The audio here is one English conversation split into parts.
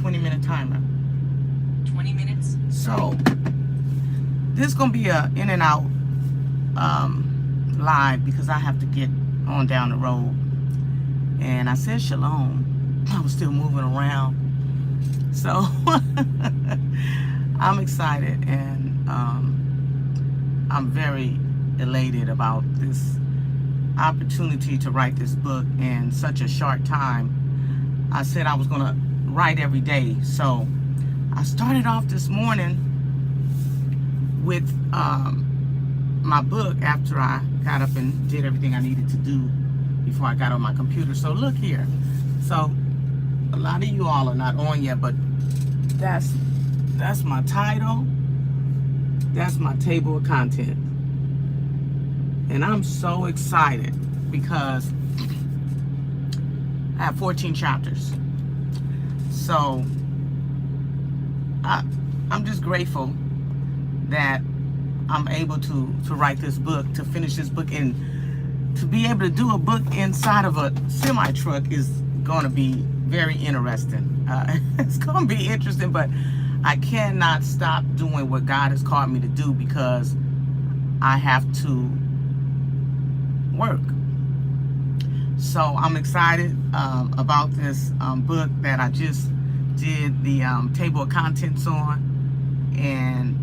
20-minute timer. 20 minutes. So this is gonna be a in and out live because I have to get on down the road. And I said shalom. I was still moving around. So I'm excited, and I'm very elated about this opportunity to write this book in such a short time. I said I was gonna write every day, so I started off this morning with my book after I got up and did everything I needed to do before I got on my computer. So look here. So a lot of you all are not on yet, but that's my title. That's my table of content. And I'm so excited because I have 14 chapters. So I'm just grateful that I'm able to write this book, to finish this book, and to be able to do a book inside of a semi-truck is going to be very interesting. It's going to be interesting, but I cannot stop doing what God has called me to do because I have to work. So I'm excited about this book that I just did the table of contents on, and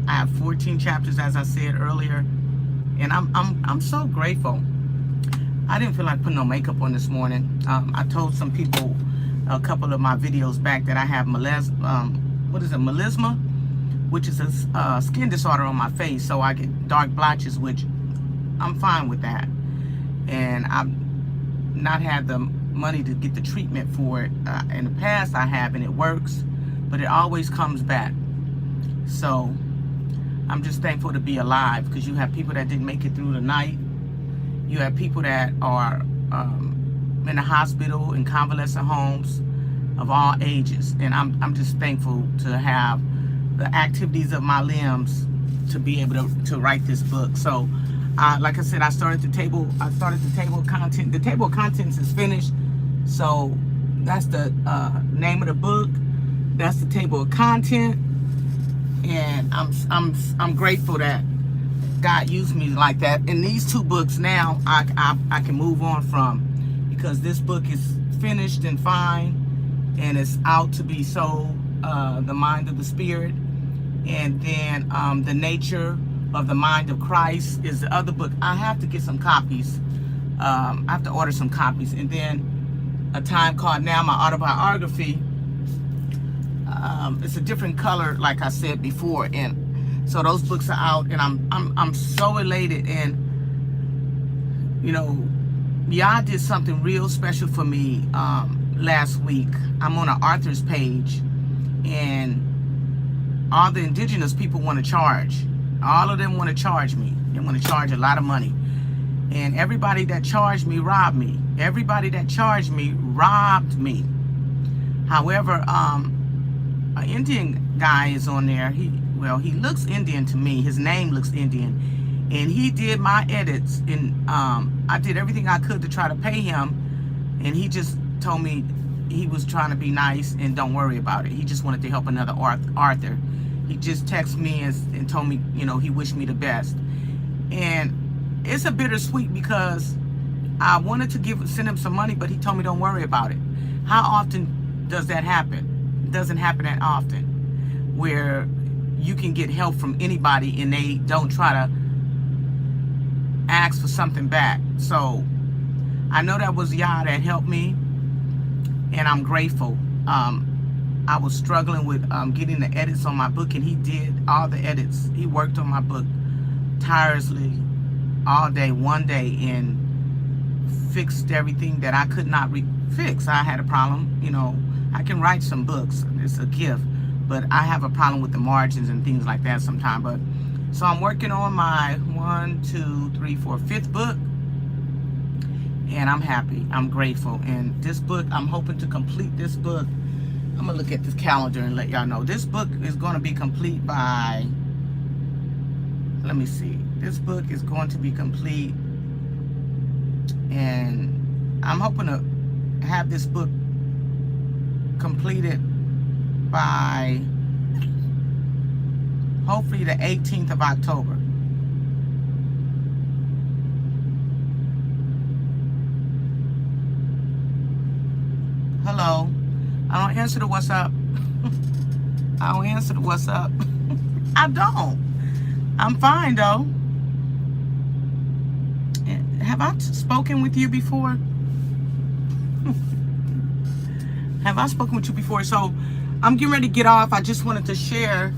I have 14 chapters, as I said earlier, and I'm so grateful. I didn't feel like putting no makeup on this morning. I told some people a couple of my videos back that I have melasma, which is a skin disorder on my face, so I get dark blotches, which I'm fine with that. And I've not had the money to get the treatment for it. In the past I have, and it works, but it always comes back. So I'm just thankful to be alive, because you have people that didn't make it through the night. You have people that are in the hospital, in convalescent homes of all ages. And I'm just thankful to have the activities of my limbs to be able to write this book. So like I said, I started the table of content. The table of contents is finished. So that's the name of the book. That's the table of content. And I'm grateful that God used me like that. And these two books now I can move on from, because this book is finished and fine, and it's out to be sold. The Mind of the Spirit, and then The Nature of the Mind of Christ is the other book. I have to get some copies. I have to order some copies. And then A Time Called Now, my autobiography. It's a different color, like I said before, and so those books are out, and I'm so elated. And you know, y'all did something real special for me last week. I'm on an Arthur's page, and all the indigenous people want to charge. All of them want to charge me. They want to charge a lot of money. And everybody that charged me robbed me. Everybody that charged me robbed me. However, an Indian guy is on there. He looks Indian to me. His name looks Indian. And he did my edits. And I did everything I could to try to pay him. And he just told me he was trying to be nice and don't worry about it. He just wanted to help another Arthur. He just texted me and told me, you know, he wished me the best. And it's a bittersweet, because I wanted to send him some money, but he told me don't worry about it. How often does that happen? It doesn't happen that often, where you can get help from anybody and they don't try to ask for something back. So I know that was Yah that helped me, and I'm grateful. I was struggling with getting the edits on my book, and he did all the edits. He worked on my book tirelessly all day, one day, and fixed everything that I could not fix. I had a problem. You know, I can write some books. It's a gift. But I have a problem with the margins and things like that sometimes. But so I'm working on my 5th book. And I'm happy. I'm grateful. And this book, I'm hoping to complete this book. I'm going to look at this calendar and let y'all know. This book is going to be complete by, let me see. This book is going to be complete. And I'm hoping to have this book completed by hopefully the 18th of October. Hello. I don't answer the what's up. I don't answer the what's up. I don't. I'm fine though. Have I spoken with you before? Have I spoken with you before? So I'm getting ready to get off. I just wanted to share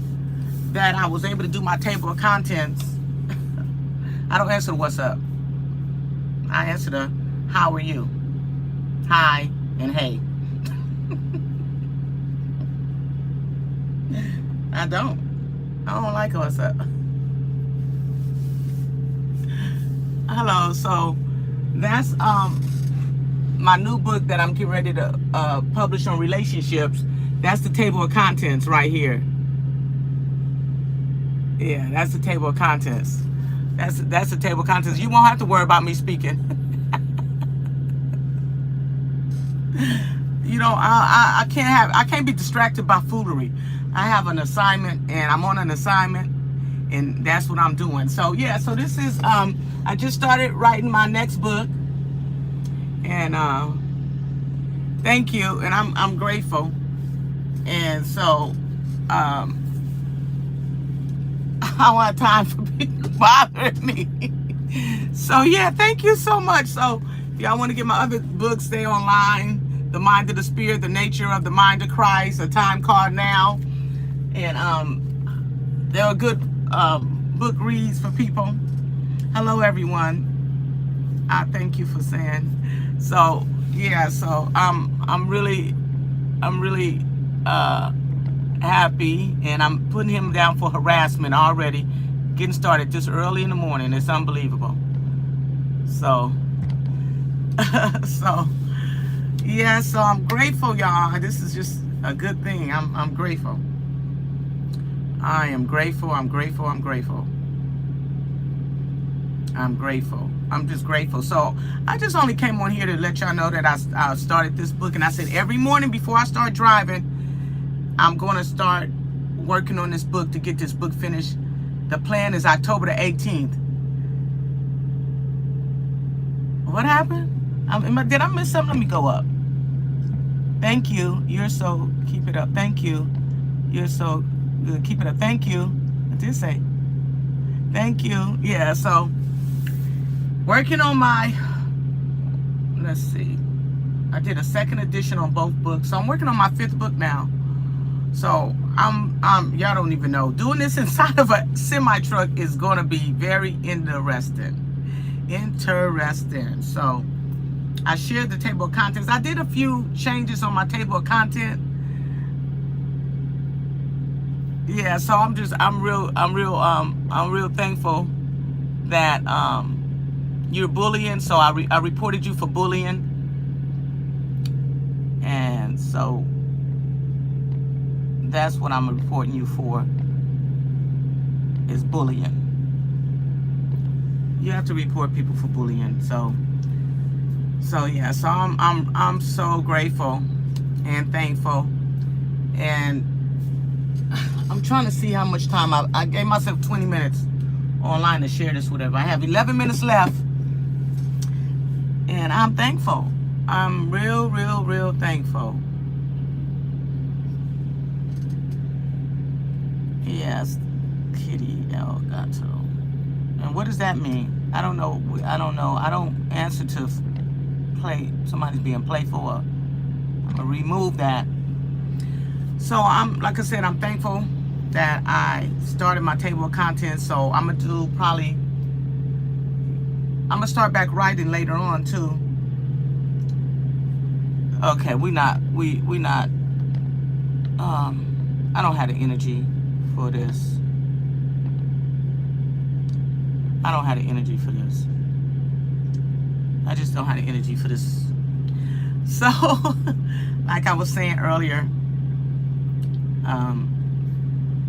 that I was able to do my table of contents. I don't answer the what's up. I answer the how are you? Hi and hey. I don't like what's up. Hello. So that's my new book that I'm getting ready to publish on relationships. That's the table of contents right here. Yeah, that's the table of contents. That's the table of contents. You won't have to worry about me speaking. You know, I can't be distracted by foolery. I have an assignment and I'm on an assignment and that's what I'm doing. So yeah, so this is I just started writing my next book and thank you, and I'm grateful. And so I don't have time for people bothering me. So yeah, thank you so much. So if y'all want to get my other books, stay online. The Mind of the Spirit, The Nature of the Mind of Christ, A Time Called Now. And there are good book reads for people. Hello everyone. I thank you for saying. So yeah, so I'm really happy, and I'm putting him down for harassment already. Getting started this early in the morning. It's unbelievable. So so yeah, so I'm grateful, y'all. This is just a good thing. I'm grateful. I am grateful. I'm grateful. I'm grateful. I'm grateful. I'm just grateful. So I just only came on here to let y'all know that I started this book, and I said every morning before I start driving, I'm going to start working on this book to get this book finished. The plan is October the 18th. What happened? Did I miss something? Let me go up. Thank you. You're so, keep it up. Thank you. You're so good. Keep it up. Thank you. I did say. Thank you. Yeah, so working on my, let's see. I did a second edition on both books. So I'm working on my 5th book now. So y'all don't even know. Doing this inside of a semi-truck is going to be very interesting. So I shared the table of contents. I did a few changes on my table of content. Yeah, so I'm real thankful that you're bullying. So I reported you for bullying, and so that's what I'm reporting you for, is bullying. You have to report people for bullying. So yeah, so I'm so grateful and thankful, and I'm trying to see how much time I gave myself 20 minutes online to share this, whatever. I have 11 minutes left, and I'm thankful. I'm real thankful. Yes, Kitty Elgato. And what does that mean? I don't know. I don't answer to play. Somebody's being playful. I'm gonna remove that. So like I said, I'm thankful that I started my table of contents. So I'm gonna start back writing later on too. Okay, we not. I don't have the energy for this. I don't have the energy for this. I just don't have the energy for this. So, like I was saying earlier,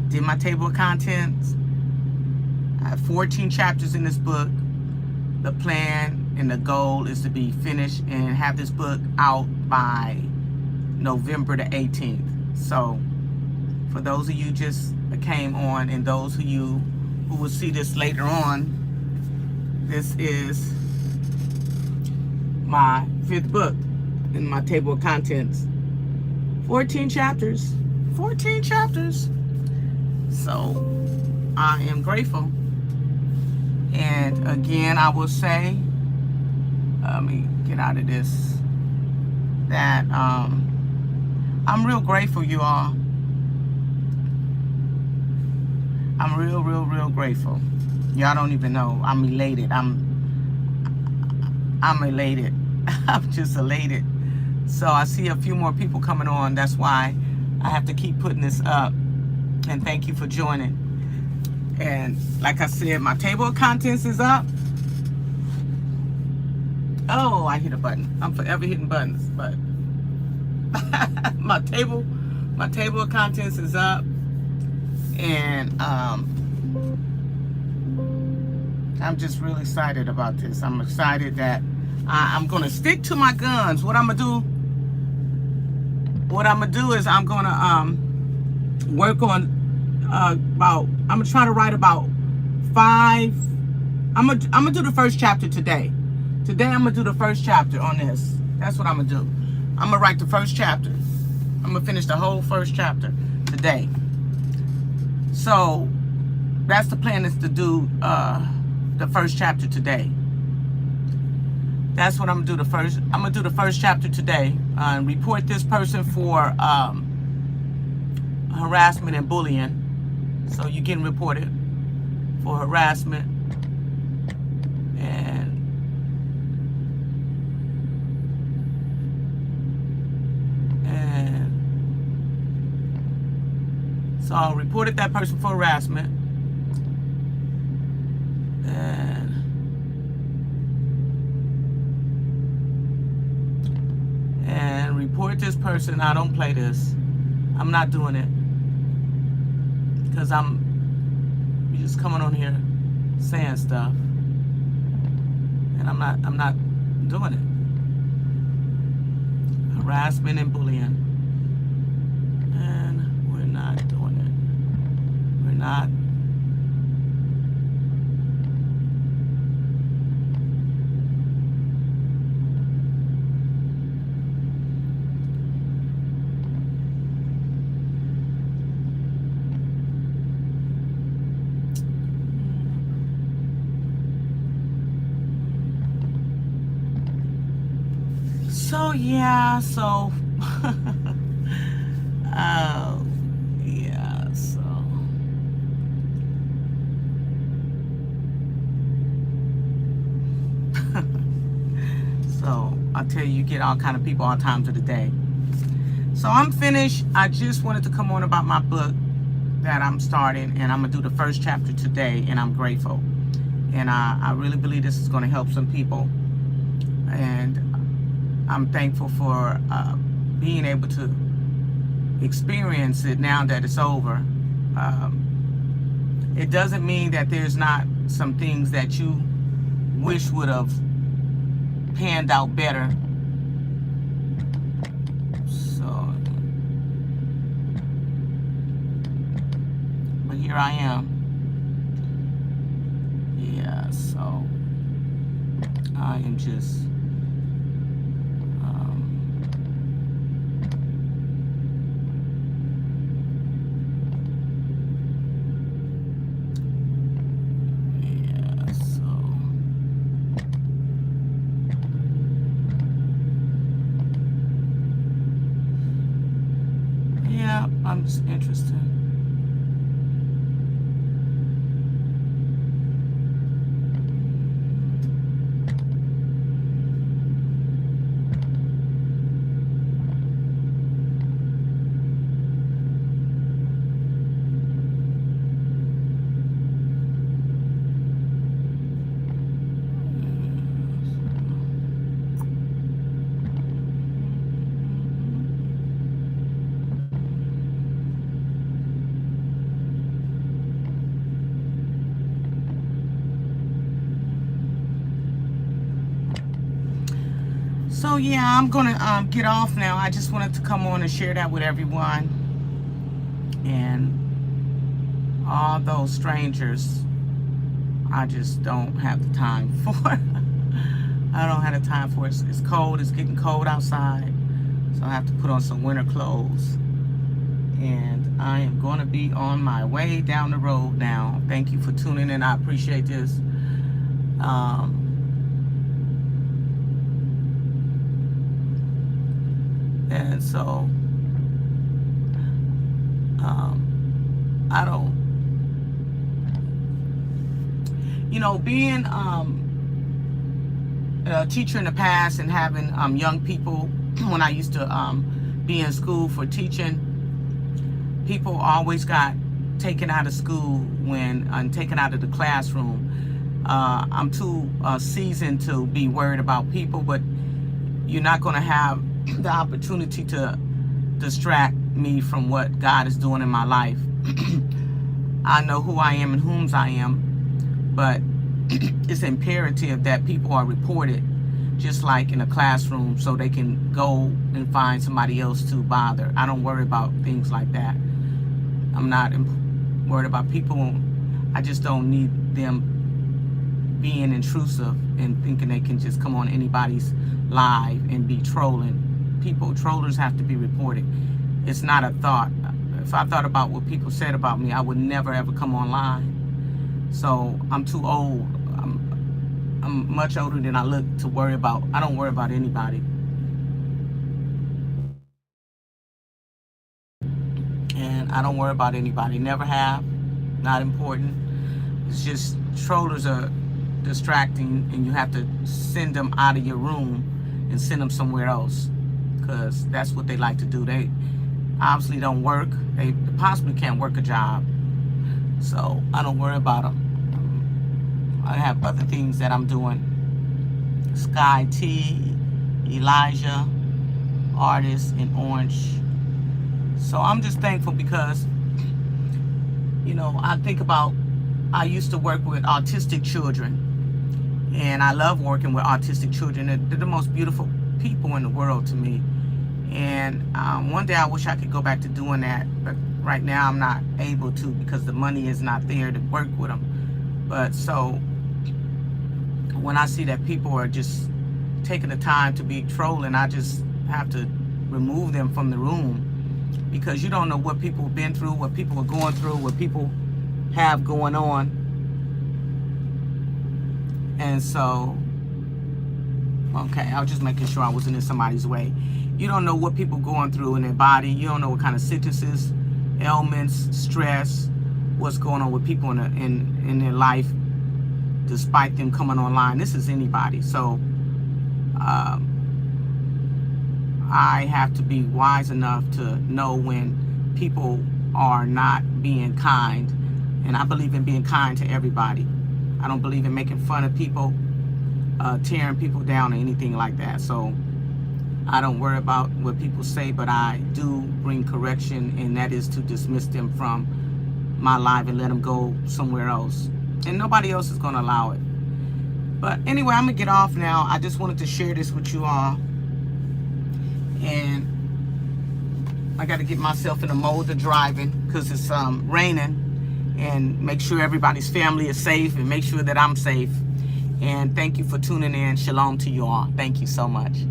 did my table of contents. I have 14 chapters in this book. The plan and the goal is to be finished and have this book out by November the 18th. So for those of you just came on, and those of you who will see this later on, this is my 5th book in my table of contents. 14 chapters. 14 chapters. So I am grateful. And again, I will say, let me get out of this, that I'm real grateful, you all. I'm real grateful. Y'all don't even know. I'm elated. I'm elated. I'm just elated. So I see a few more people coming on. That's why I have to keep putting this up. And thank you for joining. And like I said, my table of contents is up. Oh, I hit a button. I'm forever hitting buttons, but my table of contents is up. And I'm just really excited about this. I'm excited that I'm gonna stick to my guns. What I'm gonna do is I'm gonna work on I'm gonna try to write about 5. I'm gonna do the first chapter today. Today I'm gonna do the first chapter on this. That's what I'm gonna do. I'm gonna write the first chapter. I'm gonna finish the whole first chapter today. So that's the plan, is to do the first chapter today. That's what I'm gonna do. I'm gonna do the first chapter today. And report this person for harassment and bullying. So you're getting reported for harassment and so I reported that person for harassment. And report this person. I don't play this. I'm not doing it. Because you're just coming on here saying stuff. And I'm not doing it. Harassment and bullying. And we're not doing it. We're not. So yeah, so yeah, so so I tell you get all kind of people all times of the day. So I'm finished. I just wanted to come on about my book that I'm starting, and I'm gonna do the first chapter today, and I'm grateful. And I really believe this is gonna help some people. And I'm thankful for being able to experience it now that it's over. It doesn't mean that there's not some things that you wish would have panned out better. So, but here I am. Yeah, so I am just I'm just interested. So yeah, I'm gonna get off now. I just wanted to come on and share that with everyone. And all those strangers, I just don't have the time for. I don't have the time for it. It's cold. It's getting cold outside. So I have to put on some winter clothes. And I am going to be on my way down the road now. Thank you for tuning in. I appreciate this. And so I don't, being a teacher in the past and having young people, when I used to be in school for teaching, people always got taken out of school when taken out of the classroom. I'm too seasoned to be worried about people, but you're not going to have the opportunity to distract me from what God is doing in my life. I know who I am and whom's I am, but it's imperative that people are reported, just like in a classroom, so they can go and find somebody else to bother. I don't worry about things like that. I'm not worried about people. I just don't need them being intrusive and thinking they can just come on anybody's live and be trolling. Trollers have to be reported. It's not a thought. If I thought about what people said about me, I would never ever come online. So I'm too old. I'm much older than I look to worry about. I don't worry about anybody. And I don't worry about anybody. Never have. Not important. It's just trollers are distracting, and you have to send them out of your room and send them somewhere else, because that's what they like to do. They obviously don't work. They possibly can't work a job. So I don't worry about them. I have other things that I'm doing. Sky T, Elijah, Artist, and Orange. So I'm just thankful because, I think about, I used to work with autistic children, and I love working with autistic children. They're the most beautiful people in the world to me. And one day I wish I could go back to doing that, but right now I'm not able to because the money is not there to work with them. But so when I see that people are just taking the time to be trolling, I just have to remove them from the room, because you don't know what people have been through, what people are going through, what people have going on. And so, okay, I was just making sure I wasn't in somebody's way. You don't know what people are going through in their body. You don't know what kind of sicknesses, ailments, stress, what's going on with people in their life, despite them coming online. This is anybody. So I have to be wise enough to know when people are not being kind. And I believe in being kind to everybody. I don't believe in making fun of people, tearing people down or anything like that. So I don't worry about what people say, but I do bring correction, and that is to dismiss them from my life and let them go somewhere else. And nobody else is going to allow it. But anyway, I'm going to get off now. I just wanted to share this with you all. And I got to get myself in the mode of driving because it's raining, and make sure everybody's family is safe and make sure that I'm safe. And thank you for tuning in. Shalom to you all. Thank you so much.